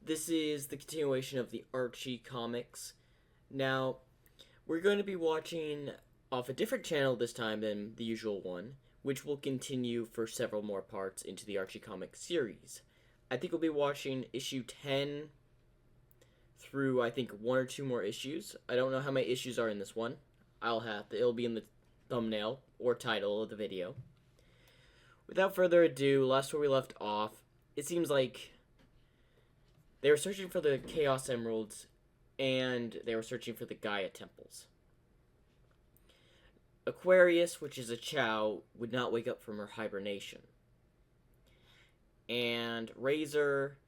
this is the continuation of the Archie comics. Now, we're going to be watching off a different channel this time than the usual one, which will continue for several more parts into the Archie comic series. I think we'll be watching issue 10 through, I think, one or two more issues. I don't know how many issues are in this one. It'll be in the thumbnail or title of the video. Without further ado, last where we left off, it seems like they were searching for the Chaos Emeralds, and they were searching for the Gaia Temples. Aquarius, which is a Chow, would not wake up from her hibernation. And Razor,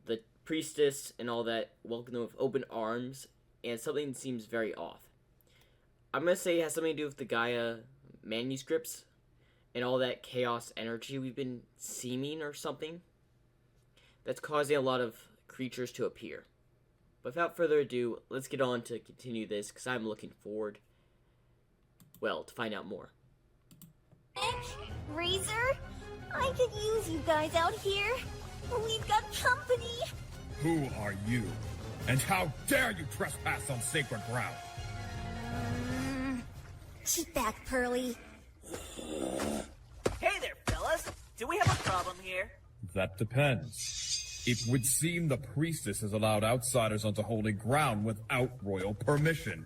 the priestess, and all that welcome them with open arms, and something seems very off. I'm going to say it has something to do with the Gaia manuscripts, and all that chaos energy we've been seeming or something. That's causing a lot of creatures to appear. But without further ado, let's get on to continue this, because I'm looking forward, well, to find out more. Razor, I could use you guys out here. We've got company. Who are you? And how dare you trespass on sacred ground? Keep back, Pearly. Hey there, fellas. Do we have a problem here? That depends. It would seem the priestess has allowed outsiders onto holy ground without royal permission.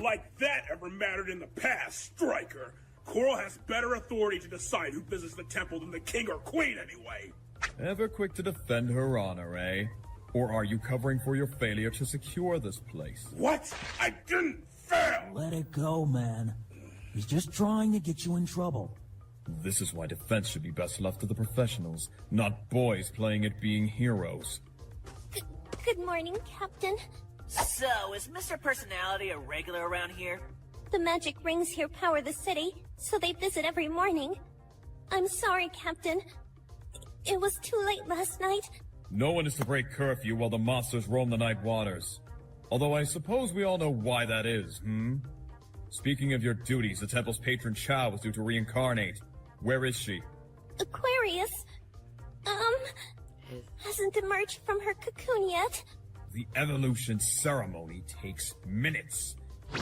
Like that ever mattered in the past, Striker. Coral has better authority to decide who visits the temple than the king or queen anyway. Ever quick to defend her honor, eh? Or are you covering for your failure to secure this place? What? I didn't fail! Let it go, man. He's just trying to get you in trouble. This is why defense should be best left to the professionals, not boys playing at being heroes. Good morning, Captain. So, is Mr. Personality a regular around here? The magic rings here power the city, so they visit every morning. I'm sorry, Captain. It was too late last night. No one is to break curfew while the monsters roam the night waters. Although I suppose we all know why that is, Speaking of your duties, the temple's patron Chow is due to reincarnate. Where is she? Aquarius, hasn't emerged from her cocoon yet. The evolution ceremony takes minutes.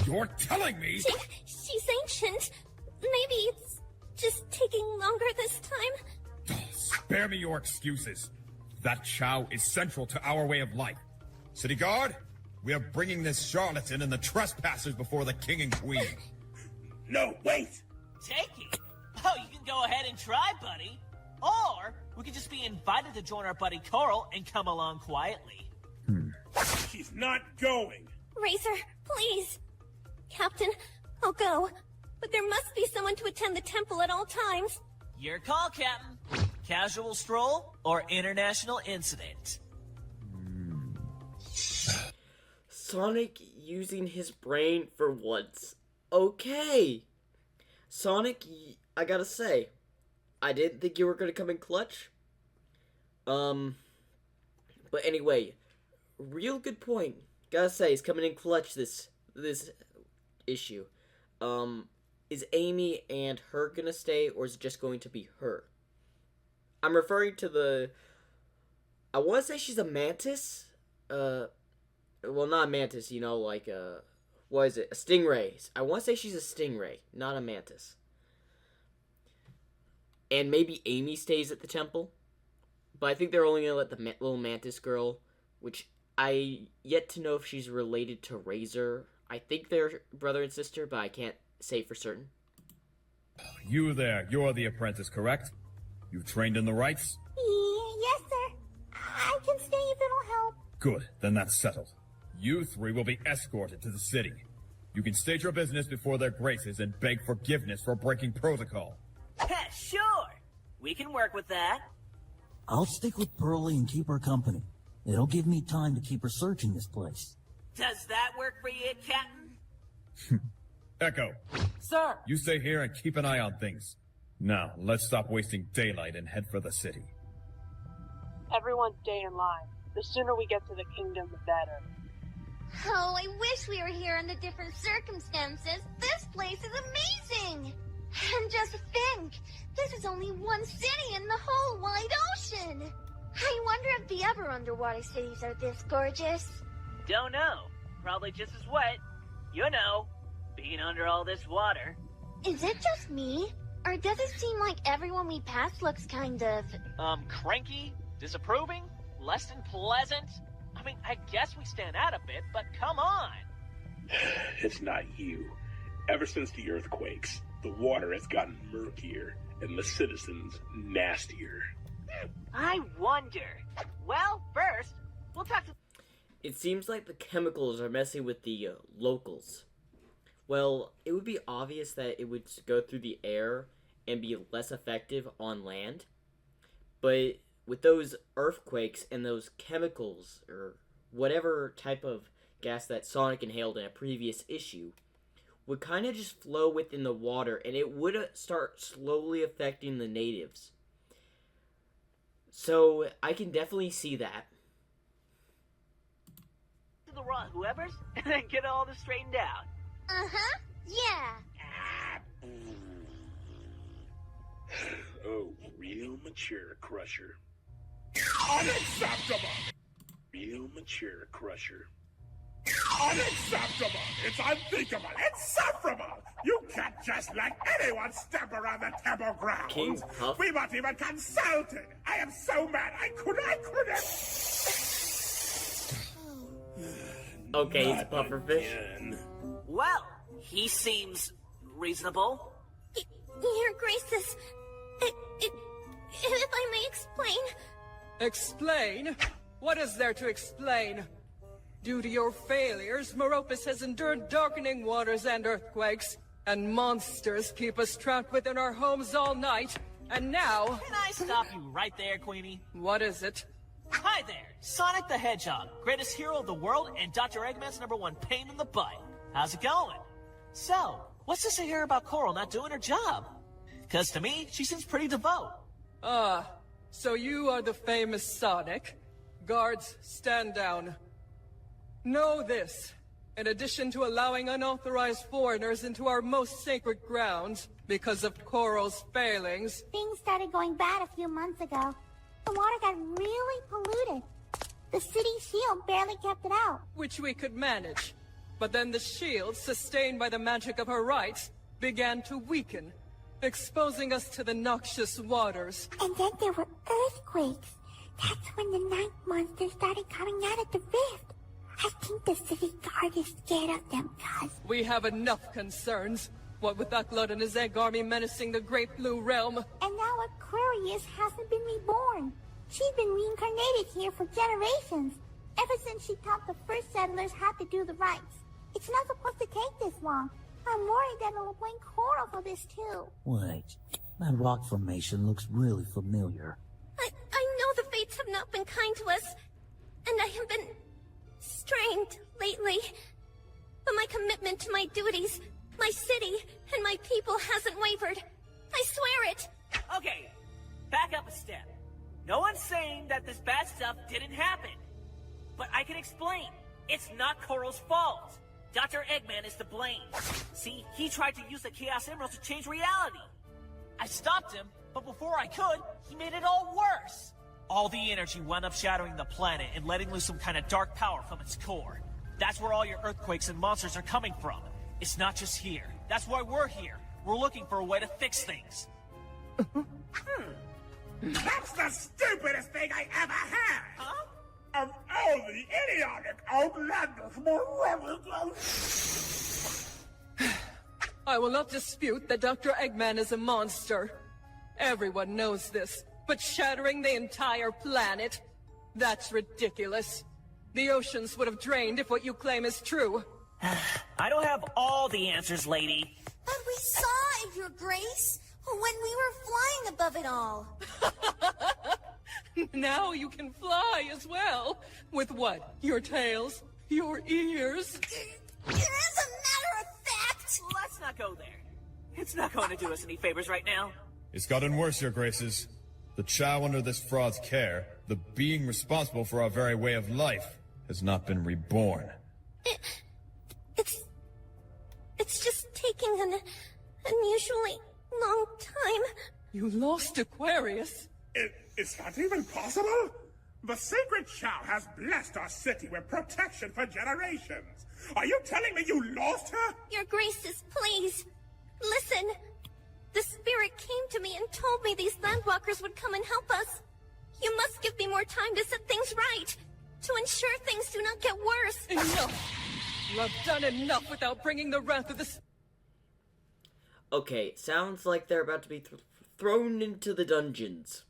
You're telling me? She's ancient. Maybe it's just taking longer this time. Spare me your excuses. That Chow is central to our way of life. City Guard, we are bringing this charlatan and the trespassers before the king and queen. No, wait! Take it? Oh, you can go ahead and try, buddy. Or, we could just be invited to join our buddy Coral and come along quietly. She's not going! Razor, please. Captain, I'll go. But there must be someone to attend the temple at all times. Your call, Captain. Casual stroll or international incident? Sonic using his brain for once. Okay. Sonic, I gotta say, I didn't think you were gonna come in clutch. But anyway, real good point. Gotta say, he's coming in clutch this issue. Is Amy and her gonna stay, or is it just going to be her? I'm referring to I want to say she's a mantis. Well, not a mantis, what is it? A stingray. I want to say she's a stingray, not a mantis. And maybe Amy stays at the temple. But I think they're only going to let the little mantis girl, which I yet to know if she's related to Razor. I think they're brother and sister, but I can't say for certain. You there, you're the apprentice, correct? You've trained in the rites? Yes, sir. I can stay if it'll help. Good, then that's settled. You three will be escorted to the city. You can state your business before their graces and beg forgiveness for breaking protocol. Sure. We can work with that. I'll stick with Pearly and keep her company. It'll give me time to keep her searching this place. Does that work for you, Captain? Echo, Sir. you stay here and keep an eye on things. Now, let's stop wasting daylight and head for the city. Everyone stay in line. The sooner we get to the kingdom, the better. Oh, I wish we were here under different circumstances. This place is amazing! And just think, this is only one city in the whole wide ocean! underwater cities are this gorgeous. Don't know. Probably just as wet. You know, being under all this water. Is it just me? Or does it seem like everyone we pass looks kind of... Cranky? Disapproving? Less than pleasant? I mean, I guess we stand out a bit, but come on! It's not you. Ever since the earthquakes, the water has gotten murkier and the citizens nastier. I wonder. Well, first, we'll talk to... It seems like the chemicals are messing with the locals. Well, it would be obvious that it would go through the air and be less effective on land. But with those earthquakes and those chemicals, or whatever type of gas that Sonic inhaled in a previous issue, would kind of just flow within the water, and it would start slowly affecting the natives. So, I can definitely see that. To the raw whoever's, and then get all this straightened out. Uh-huh, yeah. Oh, real mature Crusher. Unacceptable! Real mature Crusher. Unacceptable! It's unthinkable! Insufferable! You can't just let anyone step around the temple grounds! King's Puff? We weren't even consulted! I am so mad I couldn't! Okay, it's pufferfish. Well, he seems reasonable. Your Graces, if I may explain... Explain? What is there to explain? Due to your failures, Meropis has endured darkening waters and earthquakes, and monsters keep us trapped within our homes all night, and now... Can I stop you right there, Queenie? What is it? Hi there, Sonic the Hedgehog, greatest hero of the world, and Dr. Eggman's #1 pain in the butt. How's it going? So, what's this I hear about Coral not doing her job? Because to me, she seems pretty devout. Ah, so you are the famous Sonic. Guards, stand down. Know this. In addition to allowing unauthorized foreigners into our most sacred grounds, because of Coral's failings... Things started going bad a few months ago. The water got really polluted. The city shield barely kept it out. Which we could manage. But then the shield, sustained by the magic of her rites, began to weaken, exposing us to the noxious waters. And then there were earthquakes. That's when the night monsters started coming out of the rift. I think the city guard is scared of them, cuz. We have enough concerns. What with Ucklud and his egg army menacing the Great Blue Realm. And now Aquarius hasn't been reborn. She's been reincarnated here for generations. Ever since she taught the first settlers how to do the rites. It's not supposed to take this long. I'm worried that it'll blame Coral for this too. Wait, that rock formation looks really familiar. I know the fates have not been kind to us, and I have been strained lately. But my commitment to my duties, my city, and my people hasn't wavered. I swear it! Okay, back up a step. No one's saying that this bad stuff didn't happen. But I can explain. It's not Coral's fault. Dr. Eggman is to blame. See, he tried to use the Chaos Emeralds to change reality. I stopped him, but before I could, he made it all worse. All the energy wound up shattering the planet and letting loose some kind of dark power from its core. That's where all your earthquakes and monsters are coming from. It's not just here. That's why we're here. We're looking for a way to fix things. That's the stupidest thing I ever had! Huh? Of all the idiotic, outlandish, moronic... I will not dispute that Dr. Eggman is a monster. Everyone knows this, but shattering the entire planet? That's ridiculous. The oceans would have drained if what you claim is true. I don't have all the answers, lady. But we saw it, Your Grace, when we were flying above it all. Now you can fly as well. With what? Your tails? Your ears? As a matter of fact... Let's not go there. It's not going to do us any favors right now. It's gotten worse, Your Graces. The Chow under this fraud's care, the being responsible for our very way of life, has not been reborn. It's just taking an unusually long time. You lost Aquarius? It's not even possible? The sacred Chow has blessed our city with protection for generations. Are you telling me you lost her? Your Graces, please. Listen. The spirit came to me and told me these landwalkers would come and help us. You must give me more time to set things right, to ensure things do not get worse. Enough! You have done enough without bringing the wrath of the... Okay, sounds like they're about to be thrown into the dungeons.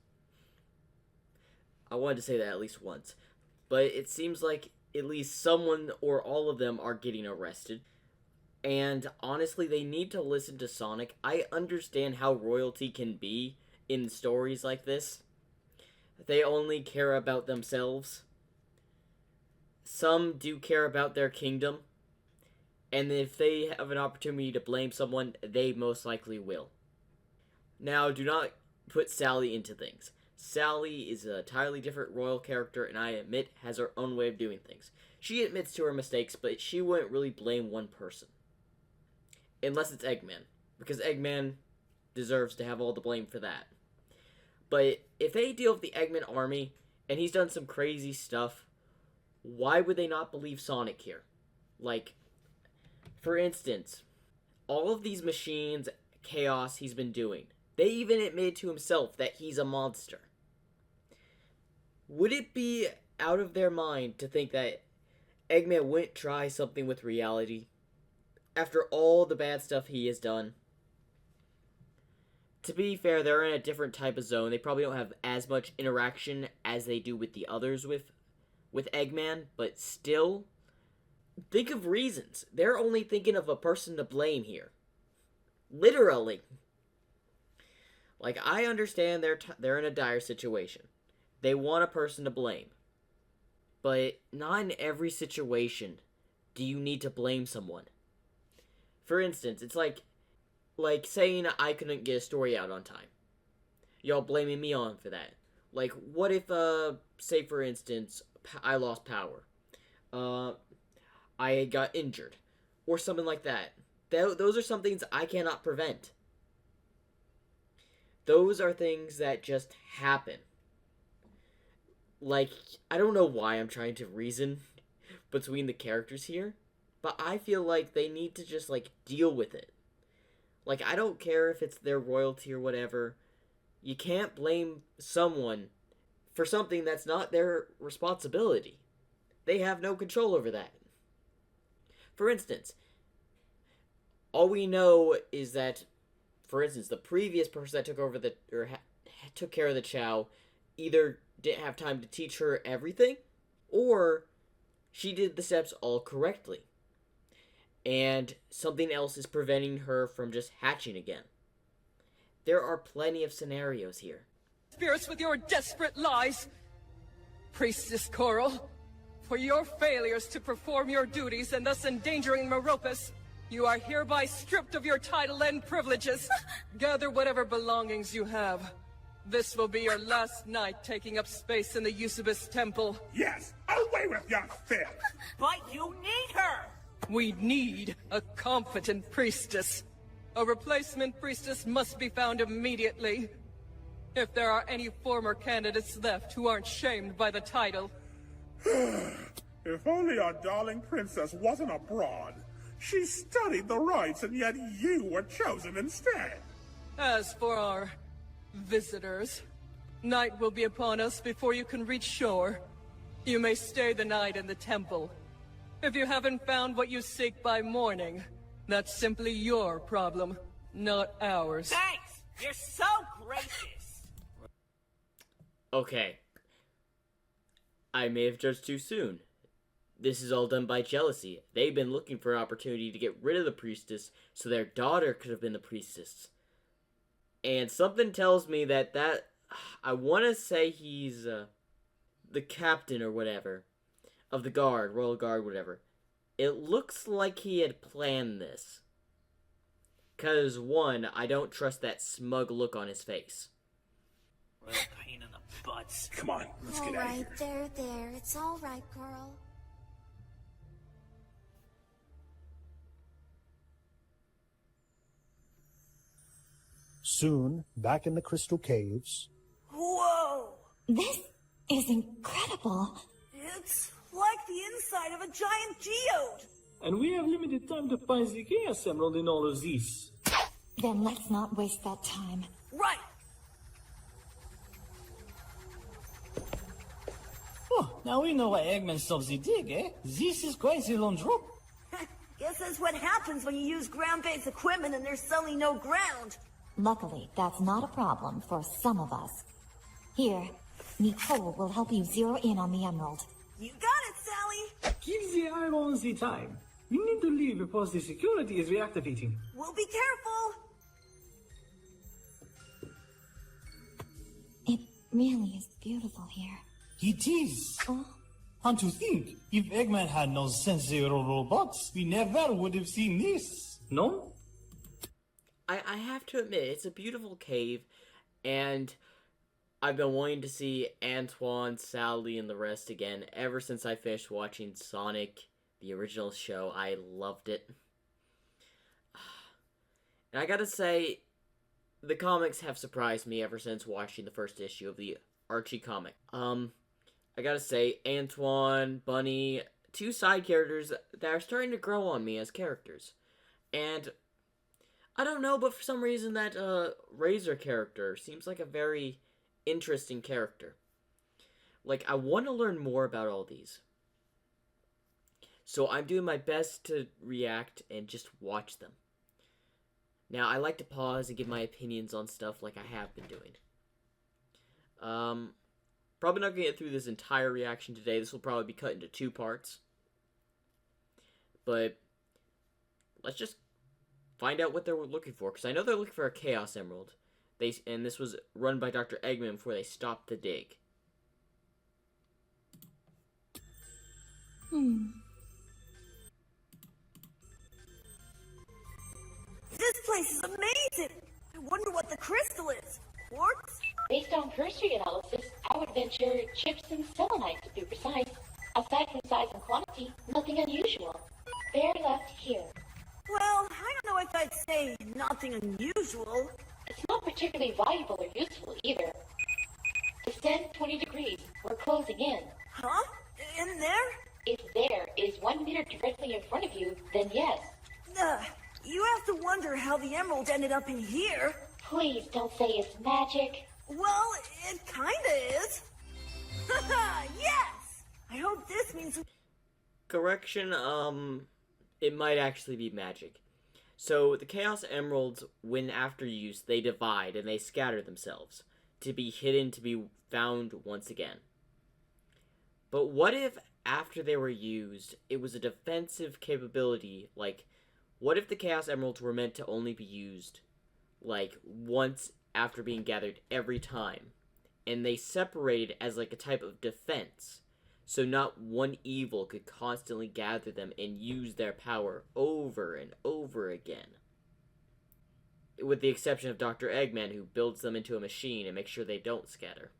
I wanted to say that at least once. But it seems like at least someone or all of them are getting arrested. And honestly, they need to listen to Sonic. I understand how royalty can be in stories like this. They only care about themselves. Some do care about their kingdom. And if they have an opportunity to blame someone, they most likely will. Now, do not put Sally into things. Sally is an entirely different royal character, and I admit has her own way of doing things. She admits to her mistakes, but she wouldn't really blame one person. Unless it's Eggman, because Eggman deserves to have all the blame for that. But if they deal with the Eggman army, and he's done some crazy stuff, why would they not believe Sonic here? Like, for instance, all of these machines, chaos he's been doing, they even admitted to himself that he's a monster. Would it be out of their mind to think that Eggman wouldn't try something with reality? After all the bad stuff he has done. To be fair, they're in a different type of zone. They probably don't have as much interaction as they do with the others with Eggman, but still, think of reasons. They're only thinking of a person to blame here. Literally. Like, I understand they're in a dire situation. They want a person to blame. But not in every situation do you need to blame someone. For instance, it's like saying I couldn't get a story out on time. Y'all blaming me on for that. Like, what if, say for instance, I lost power. I got injured. Or something like that. Those are some things I cannot prevent. Those are things that just happen. Like, I don't know why I'm trying to reason between the characters here, but I feel like they need to just, like, deal with it. Like, I don't care if it's their royalty or whatever. You can't blame someone for something that's not their responsibility. They have no control over that. For instance, all we know is that, for instance, the previous person that took over took care of the Chow either didn't have time to teach her everything, or she did the steps all correctly. And something else is preventing her from just hatching again. There are plenty of scenarios here. Spirits with your desperate lies! Priestess Coral, for your failures to perform your duties and thus endangering Meropis, you are hereby stripped of your title and privileges. Gather whatever belongings you have. This will be your last night taking up space in the Eusebus Temple. Yes, away with your filth! But you need her! We need a competent priestess. A replacement priestess must be found immediately. If there are any former candidates left who aren't shamed by the title. If only our darling princess wasn't abroad. She studied the rites, and yet you were chosen instead. As for our visitors, night will be upon us before you can reach shore. You may stay the night in the temple. If you haven't found what you seek by morning, that's simply your problem, not ours. Thanks! You're so gracious! Okay. I may have judged too soon. This is all done by jealousy. They've been looking for an opportunity to get rid of the priestess so their daughter could have been the priestess. And something tells me that I want to say he's the captain or whatever of the guard, royal guard, whatever. It looks like he had planned this. Because, one, I don't trust that smug look on his face. What a pain in the butts. Come on, let's get out of here. There. It's all right, Coral. Soon, back in the Crystal Caves. Whoa! This is incredible. It's like the inside of a giant geode. And we have limited time to find the Chaos Emerald in all of these. Then let's not waste that time. Right. Oh, now we know why Eggman stops the dig, eh? This is quite a long drop. Guess that's what happens when you use ground-based equipment and there's suddenly no ground. Luckily, that's not a problem for some of us. Here, Nicole will help you zero in on the emerald. You got it, Sally. Give the iron the time. We need to leave before the security is reactivating. We'll be careful. It really is beautiful here. It is. Oh, And to think, if Eggman had no sensory robots, we never would have seen this. No? I have to admit, it's a beautiful cave, and I've been wanting to see Antoine, Sally, and the rest again ever since I finished watching Sonic, the original show. I loved it. And I gotta say, the comics have surprised me ever since watching the first issue of the Archie comic. I gotta say, Antoine, Bunny, two side characters that are starting to grow on me as characters. And I don't know, but for some reason that Razor character seems like a very interesting character. Like, I want to learn more about all these. So I'm doing my best to react and just watch them. Now, I like to pause and give my opinions on stuff like I have been doing. Probably not going to get through this entire reaction today. This will probably be cut into 2 parts. But let's just find out what they're looking for, because I know they're looking for a Chaos Emerald. And this was run by Dr. Eggman before they stopped the dig. This place is amazing. I wonder what the crystal is. Quartz? Based on cursory analysis, I would venture chips and selenite to be precise. Aside from size and quantity, nothing unusual. They're left here. Well, I don't know if I'd say nothing unusual. It's not particularly valuable or useful either. Descend 20 degrees. We're closing in. Huh? In there? If there is 1 meter directly in front of you, then yes. You have to wonder how the emerald ended up in here. Please don't say it's magic. Well, it kinda is. Haha, yes! I hope this means... Correction, it might actually be magic. So, the Chaos Emeralds, when after use, they divide and they scatter themselves, to be hidden to be found once again. But what if, after they were used, it was a defensive capability, like, what if the Chaos Emeralds were meant to only be used, like, once after being gathered every time, and they separated as, like, a type of defense, so not one evil could constantly gather them and use their power over and over again. With the exception of Dr. Eggman, who builds them into a machine and makes sure they don't scatter.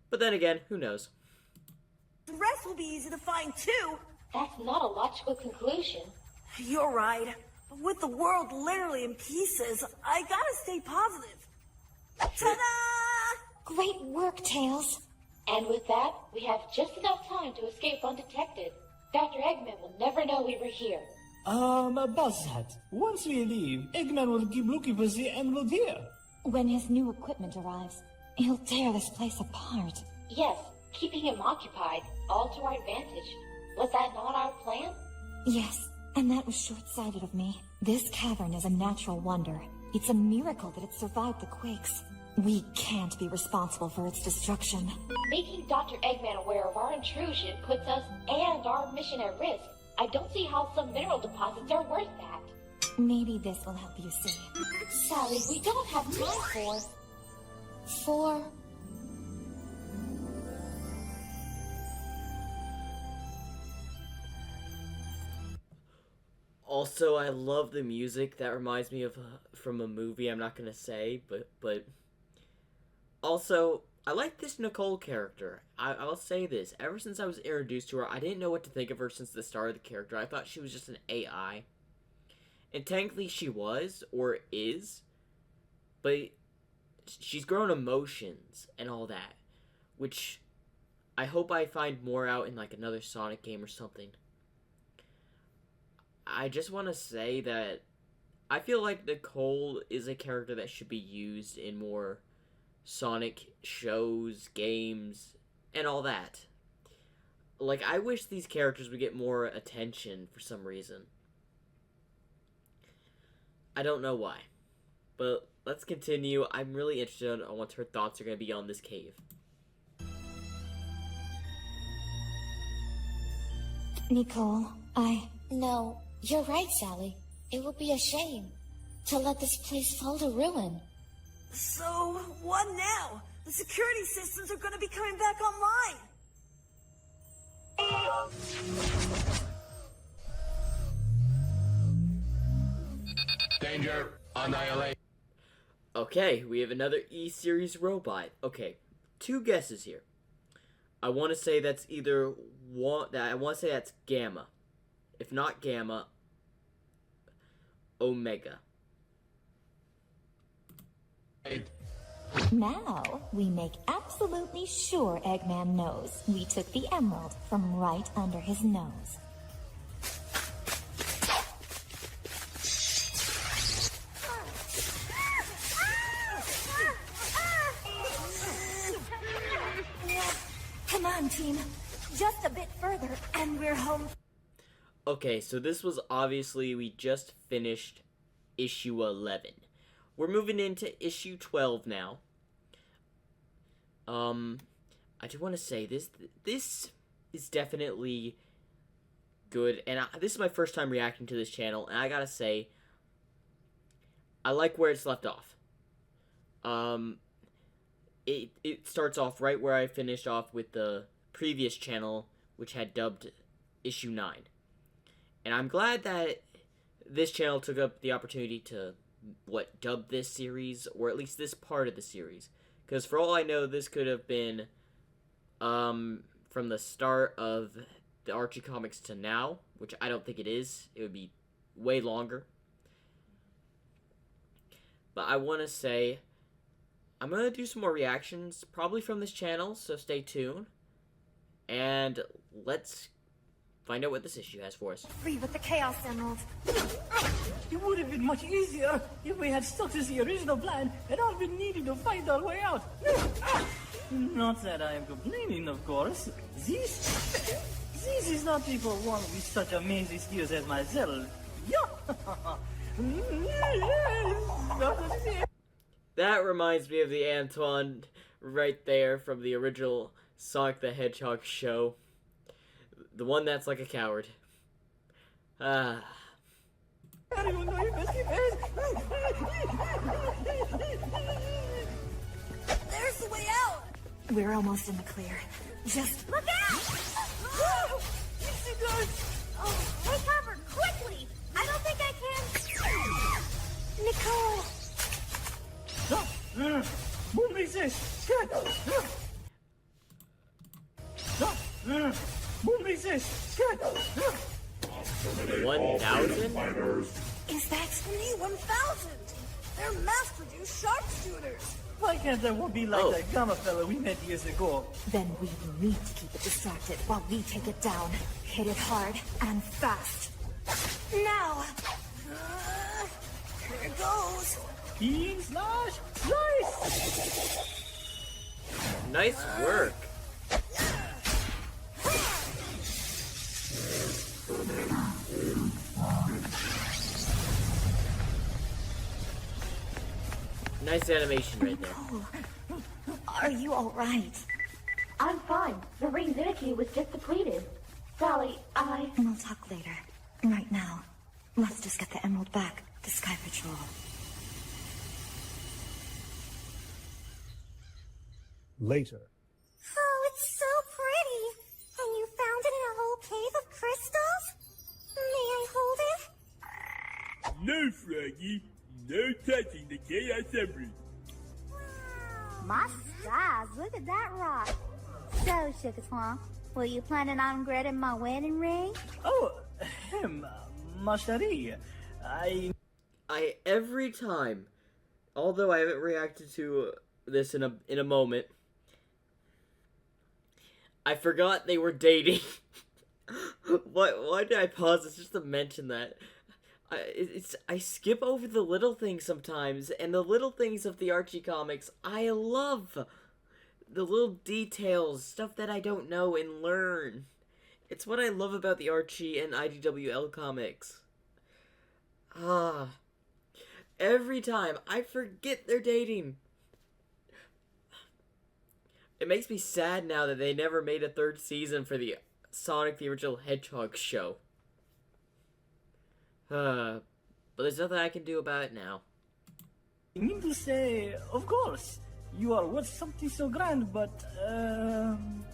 But then again, who knows? The rest will be easy to find, too. That's not a logical conclusion. You're right. But with the world literally in pieces, I gotta stay positive. Ta-da! great work, Tails. And with that, we have just enough time to escape undetected. Dr. Eggman will never know we were here. About that. Once we leave, Eggman will keep looking for the emerald here. When his new equipment arrives, he'll tear this place apart. Yes, keeping him occupied, all to our advantage. Was that not our plan? Yes, and that was short-sighted of me. This cavern is a natural wonder. It's a miracle that it survived the quakes. We can't be responsible for its destruction. Making Dr. Eggman aware of our intrusion puts us and our mission at risk. I don't see how some mineral deposits are worth that. Maybe this will help you see. Sally, we don't have time for... Also, I love the music. That reminds me of from a movie I'm not gonna say, but also I like this Nicole character. I'll say this: ever since I was introduced to her, I didn't know what to think of her since the start of the character. I thought she was just an AI, and technically she was or is, but she's grown emotions and all that. which I hope I find more out in like another Sonic game or something. I just want to say that I feel like Nicole is a character that should be used in more Sonic shows, games, and all that. Like, I wish these characters would get more attention for some reason. I don't know why. But let's continue. I'm really interested on what her thoughts are going to be on this cave. Nicole, No, you're right, Sally. It would be a shame to let this place fall to ruin. So, what now? The security systems are gonna be coming back online. Danger, annihilate. Okay, we have another E-Series robot. Okay, 2 guesses here. I want to say that's either that's Gamma. If not Gamma, Omega. now we make absolutely sure Eggman knows we took the emerald from right under his nose. Come on, team. Just a bit further, and we're home. Okay, so this was obviously, we just finished issue 11. We're moving into issue 12 now. I do want to say, this is definitely good, and this is my first time reacting to this channel, and I gotta say, I like where it's left off. It starts off right where I finished off with the previous channel, which had dubbed issue 9. And I'm glad that this channel took up the opportunity to, dub this series, or at least this part of the series. Because for all I know, this could have been, from the start of the Archie comics to now, which I don't think it is. It would be way longer. But I want to say, I'm going to do some more reactions, probably from this channel, so stay tuned. And let's find out what this issue has for us. Free with the Chaos Emerald. It would have been much easier if we had stuck to the original plan and all we needed to find our way out. Not that I am complaining, of course. This is not people one with such amazing skills as myself. That reminds me of the Antoine right there from the original Sonic the Hedgehog show. The one that's like a coward. I don't even know your best There's the way out! We're almost in the clear. Just Look out! Easy, guys! Oh, take cover, quickly! I don't think I can... Nicole! Boom resist! Boom resist! 1,000? Is that me? 1,000! They're mass-produced sharpshooters! Why can't there one be like that Gamma fella we met years ago? Then we need to keep it distracted while we take it down. Hit it hard and fast. Now! Here goes! Beam slash slice! Nice work. Nice animation right there. Are you alright? I'm fine. The ring's energy was just depleted. Sally, We'll talk later. Right now, let's just get the emerald back to Sky Patrol. Later. Oh, it's so pretty! And you found it in a whole cave of crystals? May I hold it? No, Froggy. No touching the Chaos Emerald. My skies, look at that rock. So, Sugar Swan, were you planning on getting my wedding ring? Oh, ma chérie. I every time, although I haven't reacted to this in a moment, I forgot they were dating. Why did I pause this just to mention that? I skip over the little things sometimes, and the little things of the Archie comics I love. The little details, stuff that I don't know and learn. It's what I love about the Archie and IDWL comics. Every time I forget they're dating. It makes me sad now that they never made a third season for the Sonic the Original Hedgehog show. But there's nothing I can do about it now. I mean to say, of course, you are worth something so grand, but,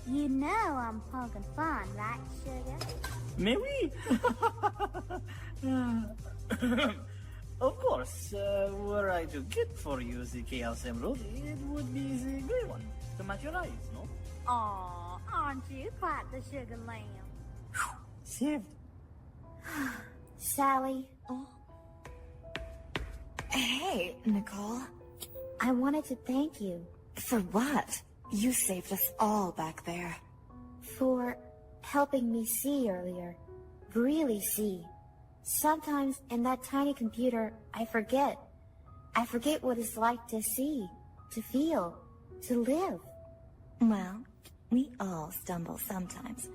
You know I'm poking fun, right, sugar? maybe? Of course, were I to get for you the Chaos Emerald, it would be the grey one, to match your eyes, no? Aw, aren't you quite the sugar lamb? Saved. Sally. Hey, Nicole. I wanted to thank you. For what? You saved us all back there. For helping me see earlier. Really see. Sometimes in that tiny computer, I forget. I forget what it's like to see, to feel, to live. Well, we all stumble sometimes.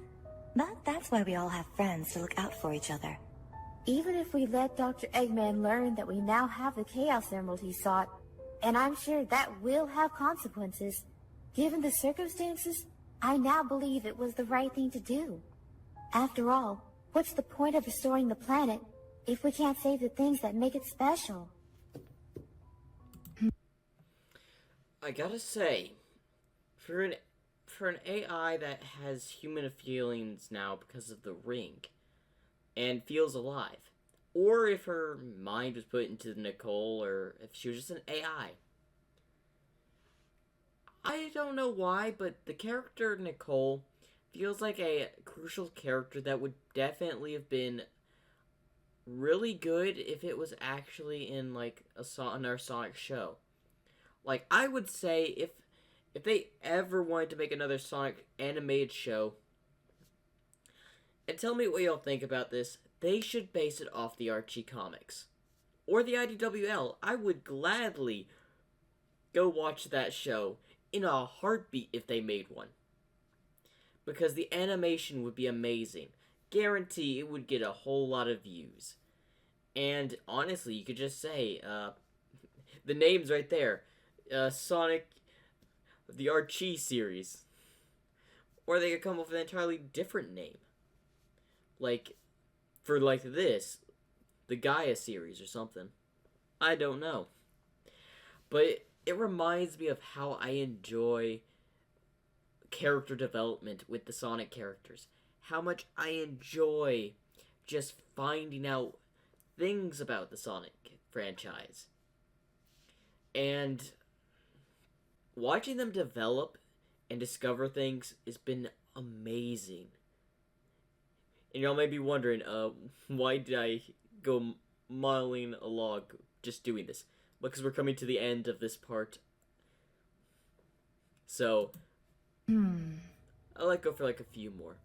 But that's why we all have friends to look out for each other. Even if we let Dr. Eggman learn that we now have the Chaos Emerald he sought, and I'm sure that will have consequences, given the circumstances, I now believe it was the right thing to do. After all, what's the point of restoring the planet if we can't save the things that make it special? I gotta say, for an AI that has human feelings now because of the ring, and feels alive, or if her mind was put into Nicole, or if she was just an AI. I don't know why, but the character Nicole feels like a crucial character that would definitely have been really good if it was actually in like another Sonic show. Like, I would say if they ever wanted to make another Sonic animated show, and tell me what y'all think about this, they should base it off the Archie comics. Or the IDWL. I would gladly go watch that show in a heartbeat if they made one. Because the animation would be amazing. Guarantee it would get a whole lot of views. And honestly, you could just say, the name's right there. Sonic, the Archie series. Or they could come up with an entirely different name. Like, for like this, the Gaia series or something. I don't know. But it reminds me of how I enjoy character development with the Sonic characters. How much I enjoy just finding out things about the Sonic franchise. And watching them develop and discover things has been amazing. And y'all may be wondering, why did I go modeling a log just doing this? Because we're coming to the end of this part. So, I'll let go for like a few more.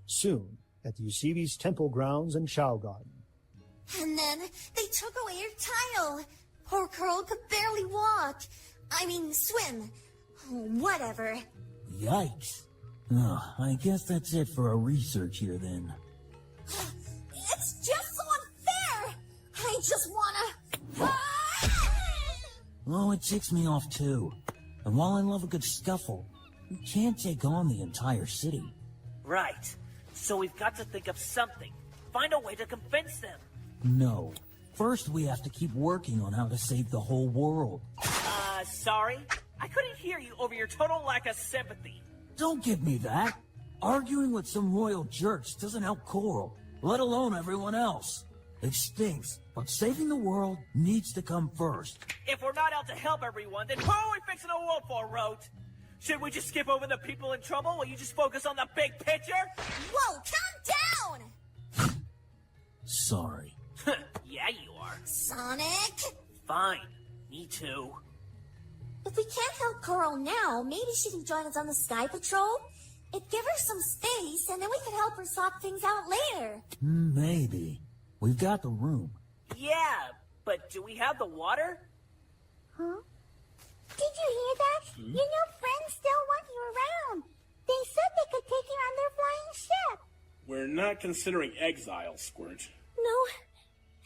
Soon, at the Eusebi's temple grounds and Chao Garden. And then they took away her tile. Poor Curl could barely walk. I mean, swim. Whatever. Yikes. Oh, I guess that's it for our research here then. It's just so unfair. I just wanna... Oh, it ticks me off too. And while I love a good scuffle, we can't take on the entire city. Right. So we've got to think of something. Find a way to convince them. No. First, we have to keep working on how to save the whole world. Sorry? I couldn't hear you over your total lack of sympathy. Don't give me that. Arguing with some royal jerks doesn't help Coral, let alone everyone else. It stinks, but saving the world needs to come first. If we're not out to help everyone, then who are we fixing a world for, Rote? Should we just skip over the people in trouble while you just focus on the big picture? Whoa, calm down! Sorry. Yeah, you are. Sonic? Fine. Me too. If we can't help Coral now, maybe she can join us on the Sky Patrol. It'd give her some space, and then we could help her sort things out later. Maybe. We've got the room. Yeah, but do we have the water? Huh? Did you hear that? You know friends still want you around. They said they could take you on their flying ship. We're not considering exile, Squirt. No,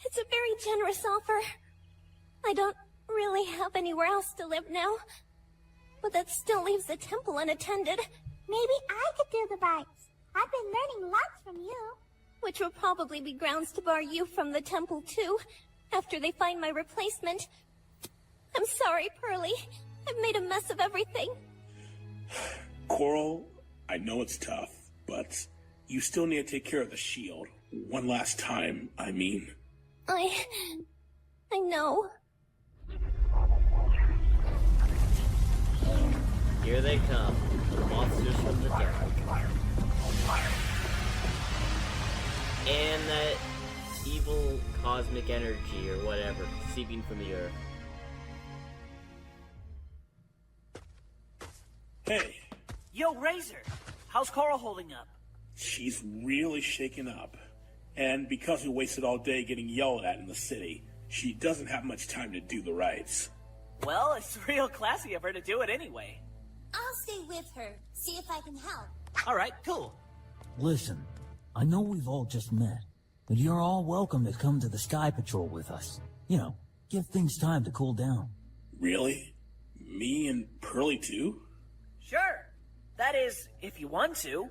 it's a very generous offer. I don't really have anywhere else to live now. But that still leaves the temple unattended. Maybe I could do the rites. I've been learning lots from you. Which will probably be grounds to bar you from the temple too, after they find my replacement. I'm sorry, Pearly. I've made a mess of everything. Coral, I know it's tough, but you still need to take care of the shield. One last time, I mean. I know. Here they come, the monsters from the dark. And that evil cosmic energy or whatever, seeping from the earth. Hey. Yo, Razor! How's Coral holding up? She's really shaken up. And because we wasted all day getting yelled at in the city, she doesn't have much time to do the rites. Well, it's real classy of her to do it anyway. I'll stay with her, see if I can help. Alright, cool. Listen, I know we've all just met, but you're all welcome to come to the Sky Patrol with us. You know, give things time to cool down. Really? Me and Pearly too? Sure. That is, if you want to.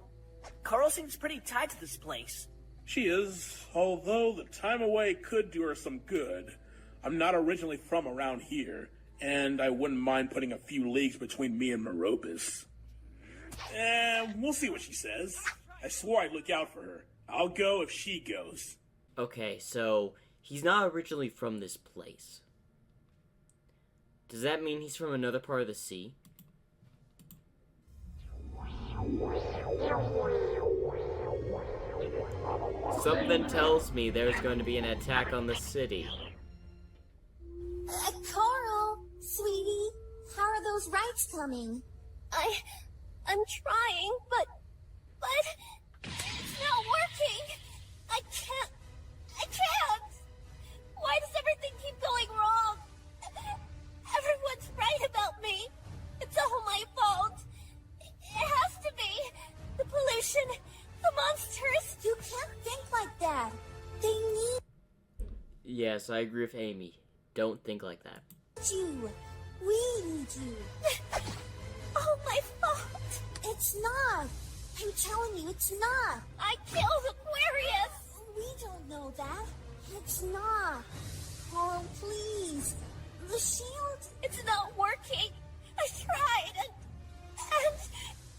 Coral seems pretty tied to this place. She is, although the time away could do her some good. I'm not originally from around here, and I wouldn't mind putting a few leagues between me and Meropis. We'll see what she says. I swore I'd look out for her. I'll go if she goes. Okay, so he's not originally from this place. Does that mean he's from another part of the sea? Something tells me there's going to be an attack on the city. Coral, sweetie, how are those rights coming? I'm trying, but it's not working. I can't. Why does everything keep going wrong? Everyone's right about me. It's all my fault. It has to be. The pollution, the monsters. You can't think like that. They need Yes, I agree with Amy. Don't think like that. you. We need you. All my fault. It's not. I'm telling you, it's not. I killed Aquarius. We don't know that. It's not. Coral, please. The shield. It's not working. I tried. And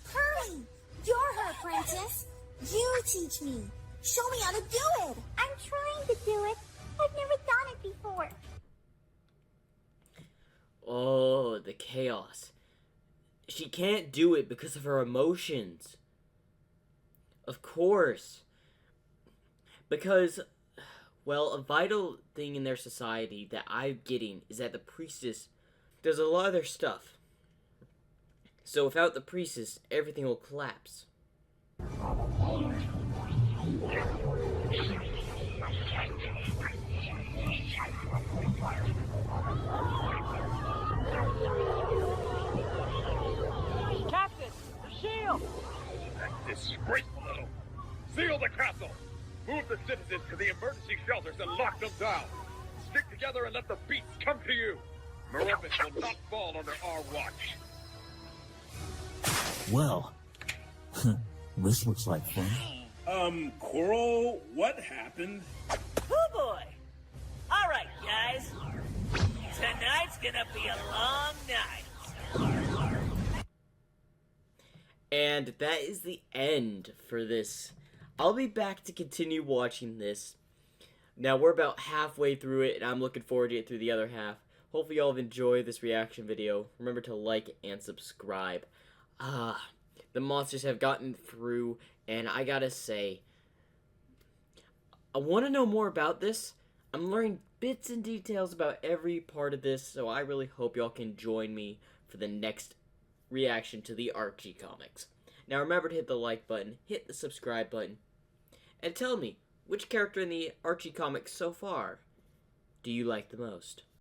Pearly, you're her apprentice. You teach me. Show me how to do it. I'm trying to do it. I've never done it before. Oh, the chaos. She can't do it because of her emotions. Of course. Because, well, a vital thing in their society that I'm getting is that the priestess does a lot of their stuff. So without the priestess, everything will collapse. Captain, the shield! That's disgraceful. Seal the castle! Move the citizens to the emergency shelters and lock them down! Stick together and let the beasts come to you! Meropis will not fall under our watch! Well, this looks like fun. Coral, what happened? Oh boy! Alright, guys. Tonight's gonna be a long night. And that is the end for this. I'll be back to continue watching this. Now, we're about halfway through it, and I'm looking forward to it through the other half. Hopefully y'all have enjoyed this reaction video. Remember to like and subscribe. The monsters have gotten through, and I gotta say, I want to know more about this. I'm learning bits and details about every part of this, so I really hope y'all can join me for the next reaction to the Archie comics. Now remember to hit the like button, hit the subscribe button, and tell me, which character in the Archie comics so far do you like the most?